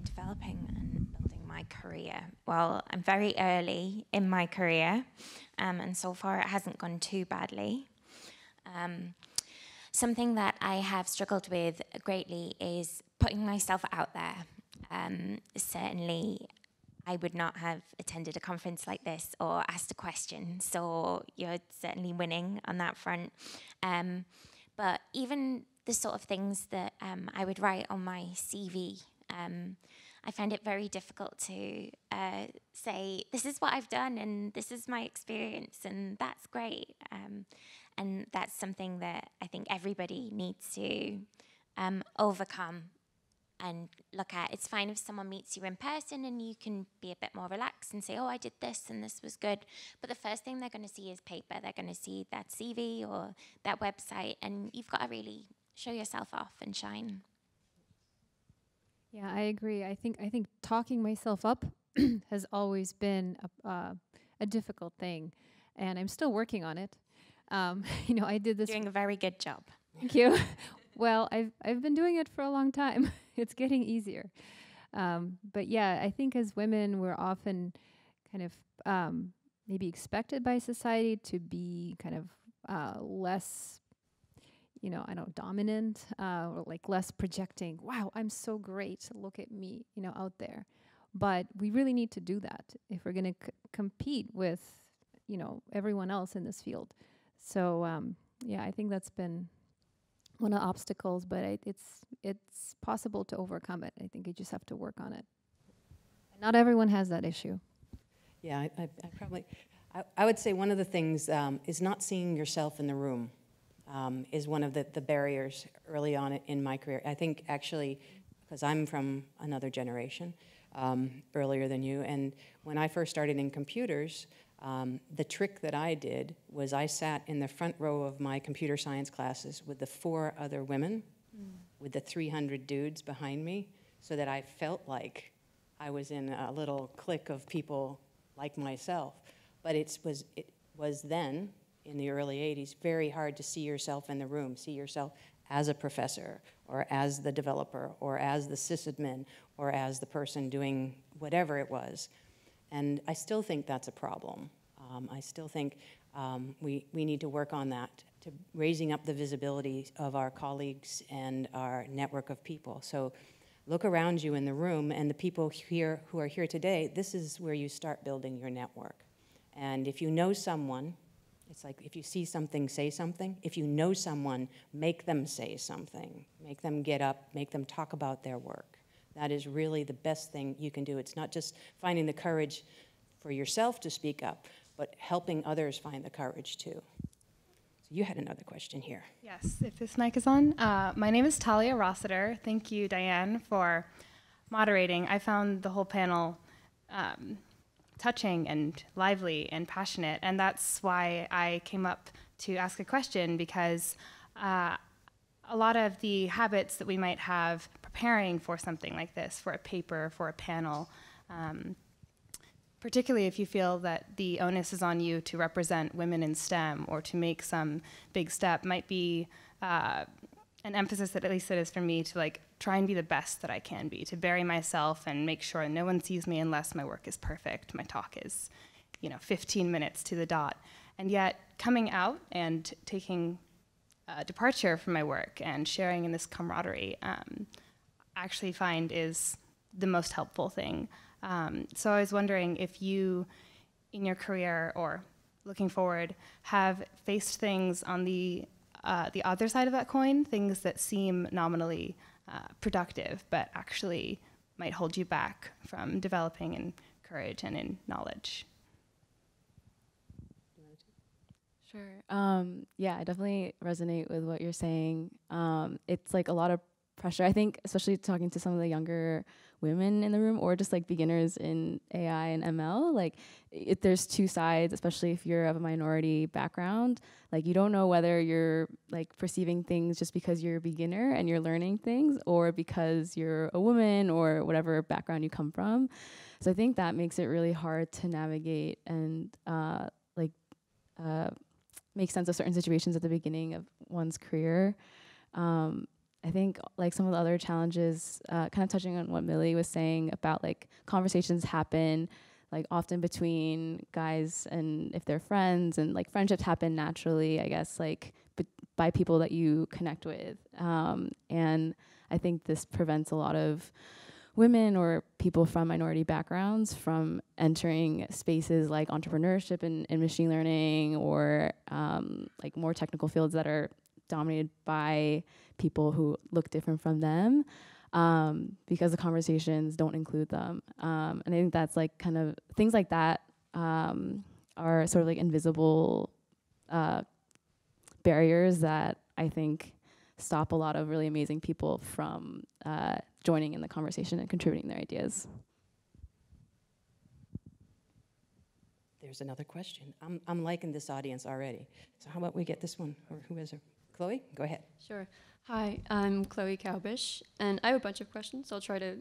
S5: developing and building my career, well, I'm very early in my career, and so far it hasn't gone too badly. Something that I have struggled with greatly is putting myself out there. Certainly, I would not have attended a conference like this or asked a question, so you're certainly winning on that front. But even the sort of things that I would write on my CV, I find it very difficult to say, this is what I've done and this is my experience, and that's great. And that's something that I think everybody needs to overcome and look at. It's fine if someone meets you in person and you can be a bit more relaxed and say, oh, I did this and this was good. But the first thing they're going to see is paper. They're going to see that CV or that website, and you've got to really show yourself off and shine.
S3: Yeah, I agree. I think talking myself up has always been a difficult thing, and I'm still working on it. You know, I did this.
S5: Doing a very good job.
S3: Thank you. Well, I've been doing it for a long time. It's getting easier. But yeah, I think as women, we're often kind of maybe expected by society to be kind of less, you know, I don't know, dominant, or like less projecting, wow, I'm so great, look at me, you know, out there. But we really need to do that if we're going to compete with, you know, everyone else in this field. So yeah, I think that's been one of the obstacles, but it's possible to overcome it. I think you just have to work on it. And not everyone has that issue.
S1: Yeah, I would say one of the things is not seeing yourself in the room is one of the barriers early on in my career. I think actually, because I'm from another generation, earlier than you, and when I first started in computers, the trick that I did was I sat in the front row of my computer science classes with the 4 other women, with the 300 dudes behind me, so that I felt like I was in a little clique of people like myself. But it was then, in the early 80s, very hard to see yourself in the room, see yourself as a professor, or as the developer, or as the sysadmin, or as the person doing whatever it was. And I still think that's a problem. I still think we need to work on that, to raising up the visibility of our colleagues and our network of people. So look around you in the room, and the people here who are here today, this is where you start building your network. And if you know someone, it's like if you see something, say something. If you know someone, make them say something. Make them get up, make them talk about their work. That is really the best thing you can do. It's not just finding the courage for yourself to speak up, but helping others find the courage too. So you had another question here.
S7: Yes, if this mic is on. My name is Talia Rossiter. Thank you, Diane, for moderating. I found the whole panel touching and lively and passionate, and that's why I came up to ask a question, because a lot of the habits that we might have preparing for something like this, for a paper, for a panel, particularly if you feel that the onus is on you to represent women in STEM or to make some big step, might be an emphasis that at least it is for me to like try and be the best that I can be, to bury myself and make sure no one sees me unless my work is perfect, my talk is, 15 minutes to the dot. And yet coming out and taking departure from my work and sharing in this camaraderie, I actually find is the most helpful thing. So I was wondering if you, in your career or looking forward, have faced things on the other side of that coin, things that seem nominally productive, but actually might hold you back from developing in courage and in knowledge.
S2: Sure. Yeah, I definitely resonate with what you're saying. It's like a lot of pressure. I think, especially talking to some of the younger women in the room, or just like beginners in AI and ML, like there's two sides, especially if you're of a minority background. Like you don't know whether you're like perceiving things just because you're a beginner and you're learning things, or because you're a woman or whatever background you come from. So I think that makes it really hard to navigate and make sense of certain situations at the beginning of one's career. I think like some of the other challenges, kind of touching on what Millie was saying about like conversations happen like often between guys and if they're friends, and like friendships happen naturally, I guess, like by people that you connect with. And I think this prevents a lot of women or people from minority backgrounds from entering spaces like entrepreneurship and machine learning, or like more technical fields that are dominated by people who look different from them, because the conversations don't include them. And I think that's like kind of things like that are sort of like invisible barriers that I think stop a lot of really amazing people from joining in the conversation and contributing their ideas.
S1: There's another question. I'm liking this audience already. So how about we get this one, or who is it? Chloe, go ahead.
S8: Sure. Hi, I'm Chloe Cowfish, and I have a bunch of questions. So I'll try to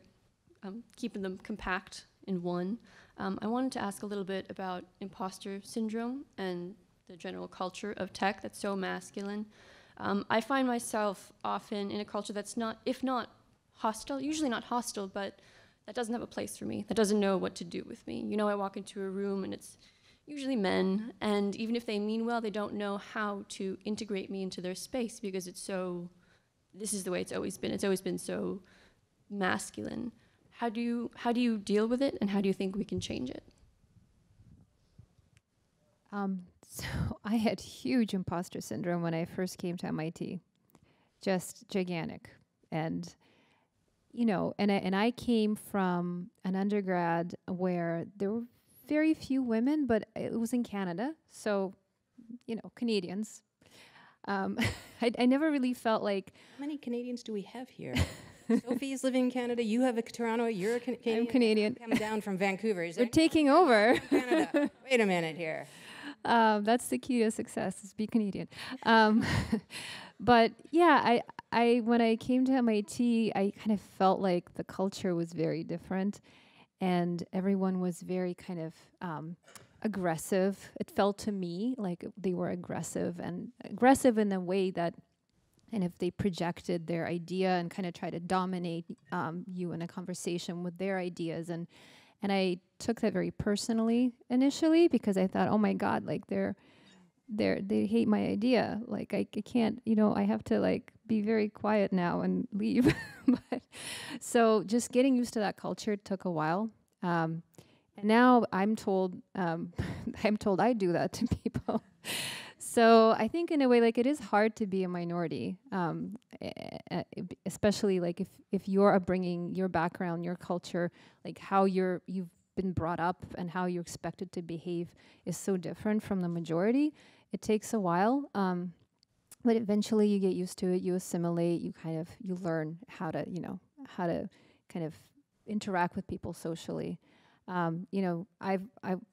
S8: keep them compact in one. I wanted to ask a little bit about imposter syndrome and the general culture of tech that's so masculine. I find myself often in a culture that's not, if not hostile, usually not hostile, but that doesn't have a place for me, that doesn't know what to do with me. You know, I walk into a room and it's usually men, and even if they mean well, they don't know how to integrate me into their space because it's so, this is the way it's always been. It's always been so masculine. How do you deal with it, and how do you think we can change it?
S3: So I had huge imposter syndrome when I first came to MIT, just gigantic. And, you know, and I came from an undergrad where there were very few women, but it was in Canada. So, you know, Canadians. I never really felt like...
S1: How many Canadians do we have here? Sophie's living in Canada. You have a Toronto. You're a Canadian.
S3: I'm Canadian.
S1: Coming down from Vancouver.
S3: We're taking over.
S1: Canada. Wait a minute here.
S3: That's the key to success, is be Canadian. But yeah, I when I came to MIT, I kind of felt like the culture was very different, and everyone was very kind of aggressive. It felt to me like they were aggressive in a way that, and if they projected their idea and kind of try to dominate you in a conversation with their ideas, and I took that very personally initially, because I thought, oh my God, like they hate my idea. Like I can't, you know, I have to like be very quiet now and leave. But so just getting used to that culture took a while. And now I'm told I do that to people. So I think in a way, like, it is hard to be a minority, especially like if your upbringing, your background, your culture, like how you've been brought up and how you're expected to behave is so different from the majority. It takes a while, but eventually you get used to it. You assimilate. You learn how to kind of interact with people socially. You know, I've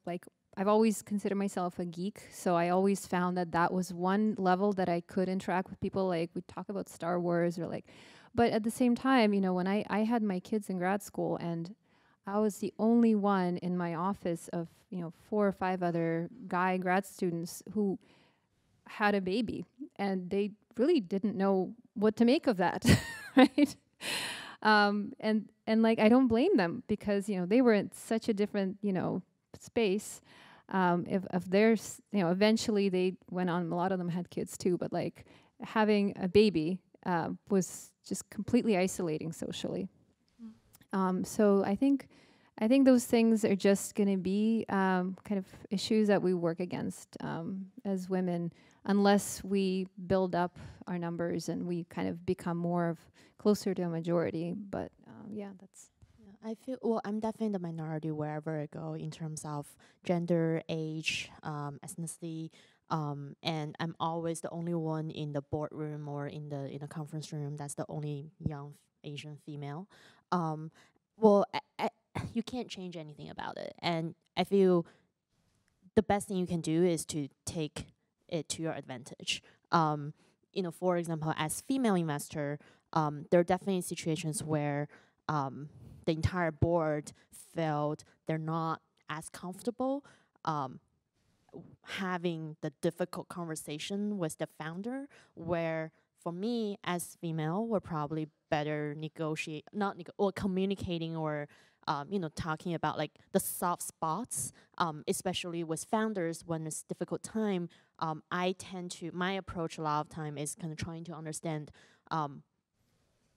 S3: like I've always considered myself a geek, so I always found that that was one level that I could interact with people. Like we talk about Star Wars or like, but at the same time, you know, when I had my kids in grad school and I was the only one in my office of, you know, 4 or 5 other guy grad students who had a baby, and they really didn't know what to make of that, right? And like I don't blame them because, you know, they were in such a different, you know, space. If there's, you know, eventually they went on, a lot of them had kids too, but like having a baby was just completely isolating socially. So I think those things are just going to be kind of issues that we work against as women, unless we build up our numbers and we kind of become more of closer to a majority. But yeah, that's.
S4: I feel, well, I'm definitely the minority wherever I go in terms of gender, age, ethnicity, and I'm always the only one in the boardroom or in the conference room that's the only young Asian female. Well, you can't change anything about it, and I feel the best thing you can do is to take it to your advantage. You know, for example, as female investor, there are definitely situations where the entire board felt they're not as comfortable having the difficult conversation with the founder, where for me as female, we're probably better or communicating or you know, talking about like the soft spots, especially with founders when it's difficult time. My approach a lot of time is kind of trying to understand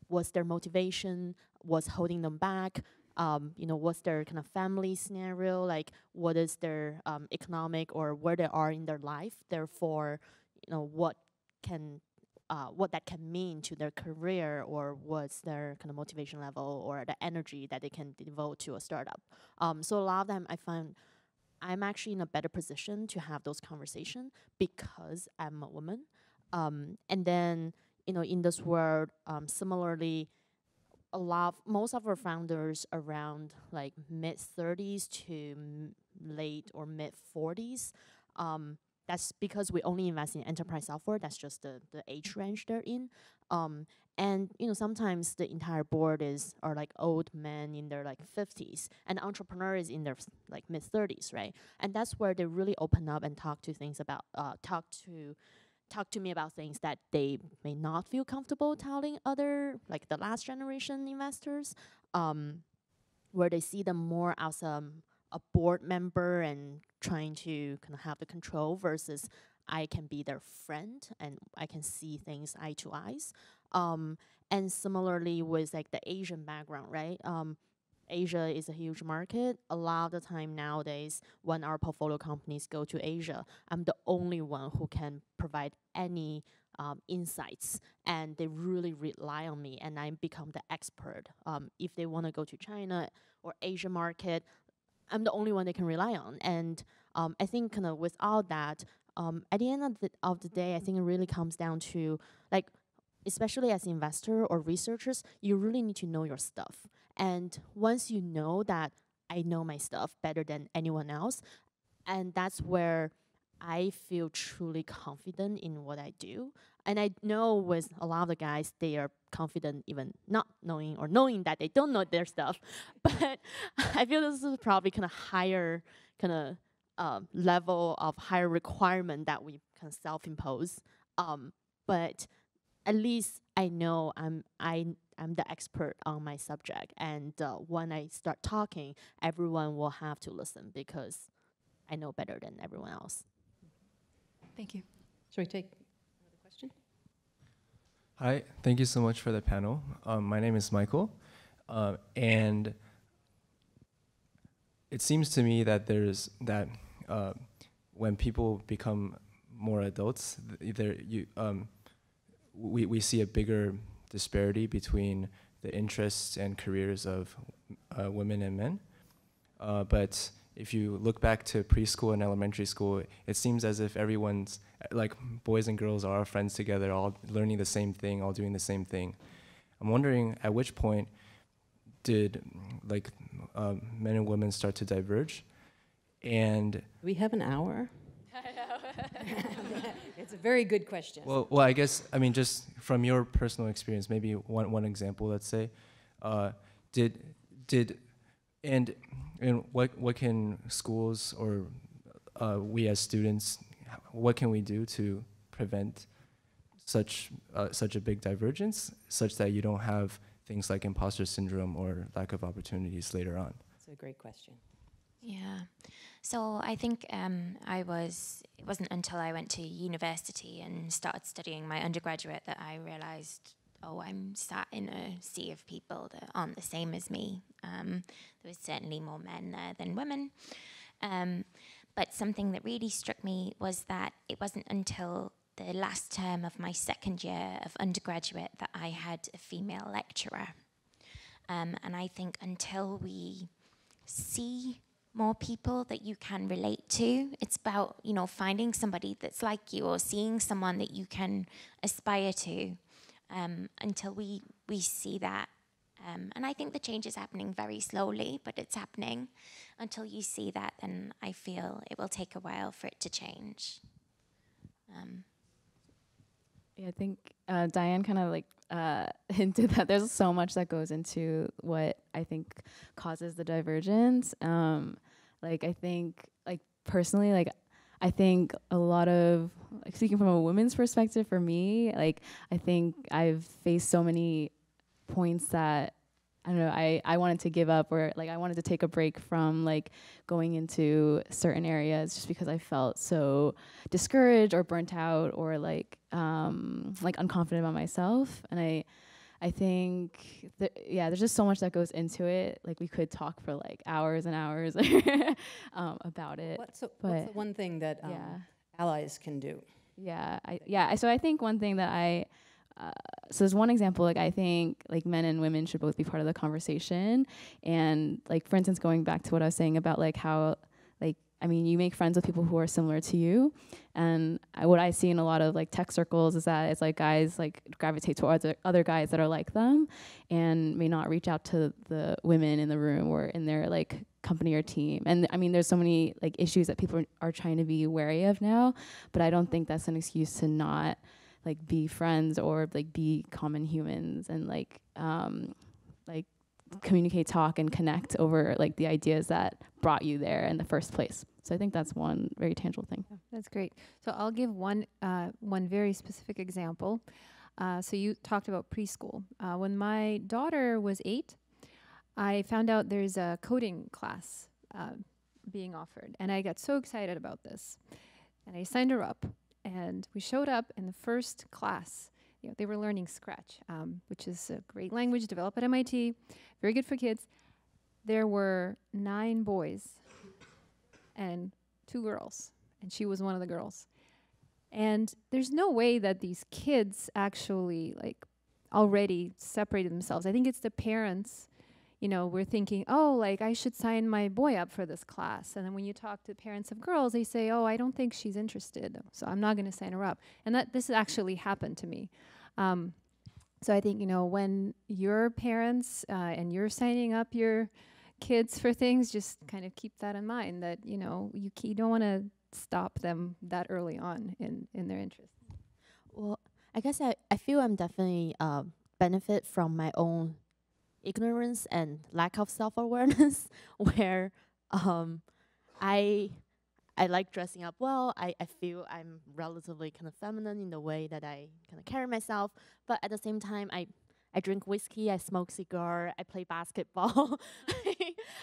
S4: what's their motivation, what's holding them back, you know, what's their kind of family scenario, like what is their economic or where they are in their life. Therefore, you know, what that can mean to their career, or what's their kind of motivation level or the energy that they can devote to a startup. So a lot of them I find I'm actually in a better position to have those conversations because I'm a woman. And then, you know, in this world, similarly, most of our founders around like mid-30s to late or mid-40s. That's because we only invest in enterprise software. That's just the age range they're in. And you know, sometimes the entire board are like old men in their like 50s, and the entrepreneur is in their like mid-30s, right? And that's where they really open up and talk to me about things that they may not feel comfortable telling other, like the last generation investors, where they see them more as a board member and trying to kind of have the control versus I can be their friend and I can see things eye to eyes. And similarly with like the Asian background, right? Asia is a huge market. A lot of the time nowadays, when our portfolio companies go to Asia, I'm the only one who can provide any insights, and they really rely on me, and I become the expert. If they want to go to China or Asia market, I'm the only one they can rely on. And I think kind of without that, at the end of the day, I think it really comes down to, like, especially as investor or researchers, you really need to know your stuff. And once you know that I know my stuff better than anyone else, and that's where I feel truly confident in what I do. And I know with a lot of the guys, they are confident even not knowing or knowing that they don't know their stuff. But I feel this is probably kind of higher kind of level of higher requirement that we kind of self-impose. But at least I know I'm the expert on my subject, and when I start talking, everyone will have to listen because I know better than everyone else.
S8: Thank you.
S1: Shall we take another question?
S9: Hi, thank you so much for the panel. My name is Michael, and it seems to me that when people become more adults, we see a bigger disparity between the interests and careers of women and men. But if you look back to preschool and elementary school, it seems as if everyone's, like, boys and girls are all friends together, all learning the same thing, all doing the same thing. I'm wondering at which point did men and women start to diverge? And
S1: Do we have an hour? I know. It's a very good question.
S9: well, I guess, I mean, just from your personal experience, maybe one example, let's say, and what can schools or we as students, what can we do to prevent such a big divergence, such that you don't have things like imposter syndrome or lack of opportunities later on?
S1: That's a great question.
S5: Yeah. So I think it wasn't until I went to university and started studying my undergraduate that I realized, oh, I'm sat in a sea of people that aren't the same as me. There was certainly more men there than women. But something that really struck me was that it wasn't until the last term of my second year of undergraduate that I had a female lecturer. And I think until we see more people that you can relate to, it's about, you know, finding somebody that's like you or seeing someone that you can aspire to, until we see that. And I think the change is happening very slowly, but it's happening. Until you see that, then I feel it will take a while for it to change.
S2: Yeah, I think Diane kind of like hinted that there's so much that goes into what I think causes the divergence. Like I think, like personally, like I think a lot of, like speaking from a woman's perspective, for me, like I think I've faced so many points that I don't know, I wanted to give up, or like I wanted to take a break from like going into certain areas just because I felt so discouraged or burnt out or like unconfident about myself. And I think that, yeah, there's just so much that goes into it. Like we could talk for like hours and hours about it.
S1: What's the one thing that allies can do?
S2: So I think one thing that so there's one example, like I think like men and women should both be part of the conversation. And like, for instance, going back to what I was saying about like how, like, I mean, you make friends with people who are similar to you. And what I see in a lot of like tech circles is that it's like guys like gravitate towards other guys that are like them and may not reach out to the women in the room or in their like company or team. And I mean, there's so many like issues that people are trying to be wary of now, but I don't think that's an excuse to not like be friends or like be common humans and like communicate, talk, and connect over like the ideas that brought you there in the first place. So I think that's one very tangible thing.
S3: Yeah, that's great. So I'll give one very specific example. So you talked about preschool. When my daughter was 8, I found out there's a coding class being offered, and I got so excited about this, and I signed her up. And we showed up in the first class. You know, they were learning Scratch, which is a great language developed at MIT, very good for kids. There were 9 boys and 2 girls, and she was one of the girls. And there's no way that these kids actually like already separated themselves. I think it's the parents. You know, we're thinking, oh, like I should sign my boy up for this class. And then when you talk to parents of girls, they say, oh, I don't think she's interested, so I'm not going to sign her up. And this actually happened to me. So I think, you know, when your parents and you're signing up your kids for things, just kind of keep that in mind that, you know, you don't want to stop them that early on in their interest.
S4: Well, I guess I feel I'm definitely benefit from my own ignorance and lack of self-awareness, where I like dressing up well. I feel I'm relatively kind of feminine in the way that I kind of carry myself, but at the same time, I drink whiskey, I smoke cigar, I play basketball.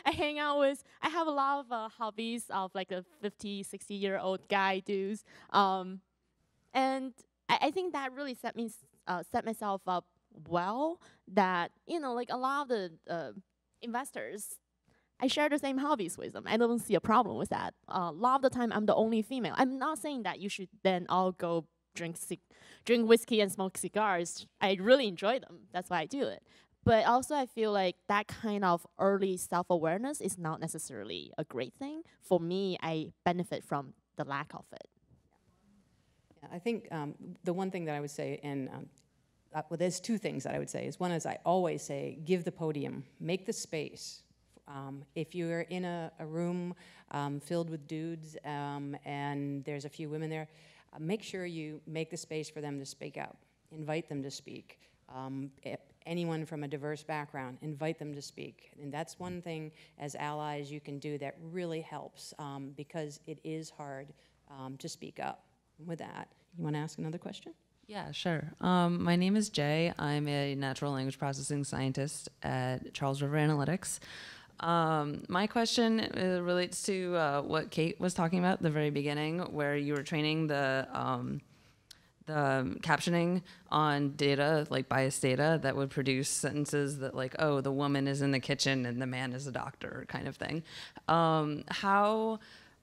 S4: I hang out with, I have a lot of hobbies of like a 50, 60-year-old guy dudes. And I think that really set myself up well, that, you know, like a lot of the investors, I share the same hobbies with them. I don't see a problem with that. A lot of the time, I'm the only female. I'm not saying that you should then all go drink whiskey and smoke cigars. I really enjoy them. That's why I do it. But also, I feel like that kind of early self-awareness is not necessarily a great thing. For me, I benefit from the lack of it.
S1: Yeah, I think the one thing that I would say, and well, there's 2 things that I would say. One is I always say, give the podium, make the space If you're in a room filled with dudes and there's a few women there, make sure you make the space for them to speak up. Invite them to speak. Anyone from a diverse background, invite them to speak. And that's one thing as allies you can do that really helps because it is hard to speak up. With that, you want to ask another question?
S10: Yeah, sure. My name is Jay. I'm a natural language processing scientist at Charles River Analytics. My question relates to what Kate was talking about at the very beginning, where you were training the captioning on data, like biased data, that would produce sentences that like, oh, the woman is in the kitchen and the man is a doctor kind of thing.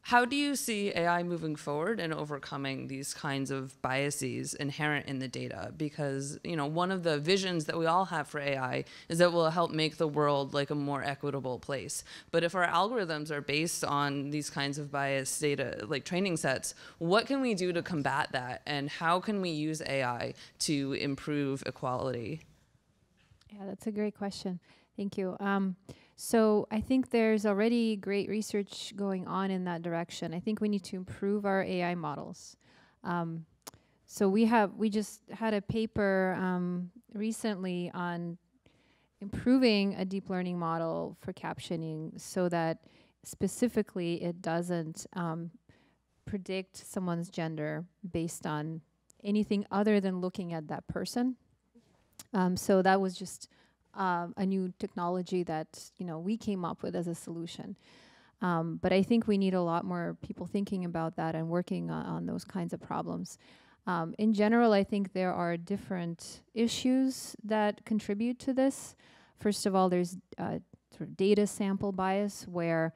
S10: How do you see AI moving forward and overcoming these kinds of biases inherent in the data? Because, you know, one of the visions that we all have for AI is that it will help make the world like a more equitable place. But if our algorithms are based on these kinds of biased data, like training sets, what can we do to combat that? And how can we use AI to improve equality?
S3: Yeah, that's a great question. Thank you. So I think there's already great research going on in that direction. I think we need to improve our AI models. So we just had a paper recently on improving a deep learning model for captioning so that specifically it doesn't predict someone's gender based on anything other than looking at that person. So that was just a new technology that we came up with as a solution. But I think we need a lot more people thinking about that and working on those kinds of problems. In general, I think there are different issues that contribute to this. First of all, there's sort of data sample bias, where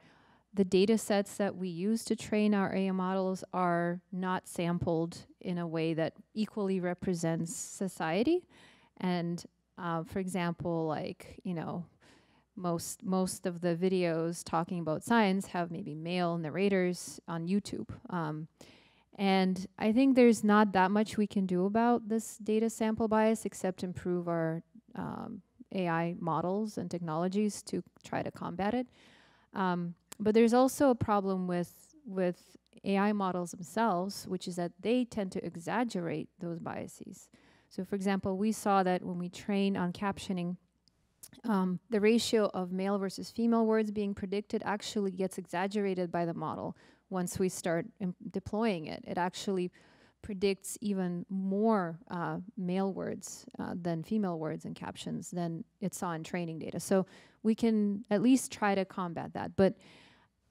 S3: the data sets that we use to train our AI models are not sampled in a way that equally represents society. And for example, like, most of the videos talking about science have maybe male narrators on YouTube. And I think there's not that much we can do about this data sample bias except improve our AI models and technologies to try to combat it. But there's also a problem with AI models themselves, which is that they tend to exaggerate those biases. So for example, we saw that when we train on captioning, the ratio of male versus female words being predicted actually gets exaggerated by the model once we start deploying it. It actually predicts even more male words than female words in captions than it saw in training data. So we can at least try to combat that. But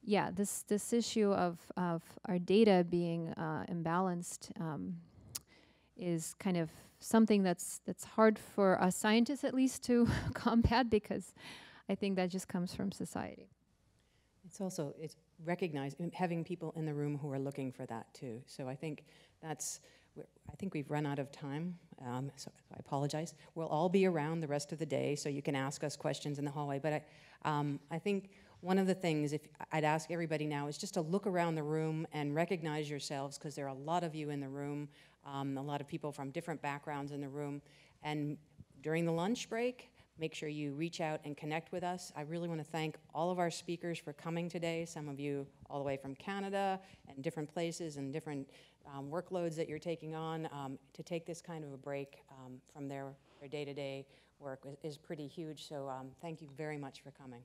S3: yeah, this issue of our data being imbalanced is kind of something that's hard for us scientists at least to combat, because I think that just comes from society.
S1: It's recognizing, having people in the room who are looking for that too. So I think we've run out of time, so I apologize. We'll all be around the rest of the day, so you can ask us questions in the hallway. But I think one of the things, if I'd ask everybody now, is just to look around the room and recognize yourselves, because there are a lot of you in the room, a lot of people from different backgrounds in the room. And during the lunch break, make sure you reach out and connect with us. I really want to thank all of our speakers for coming today, some of you all the way from Canada and different places and different workloads that you're taking on. To take this kind of a break from their day-to-day work is pretty huge, so thank you very much for coming.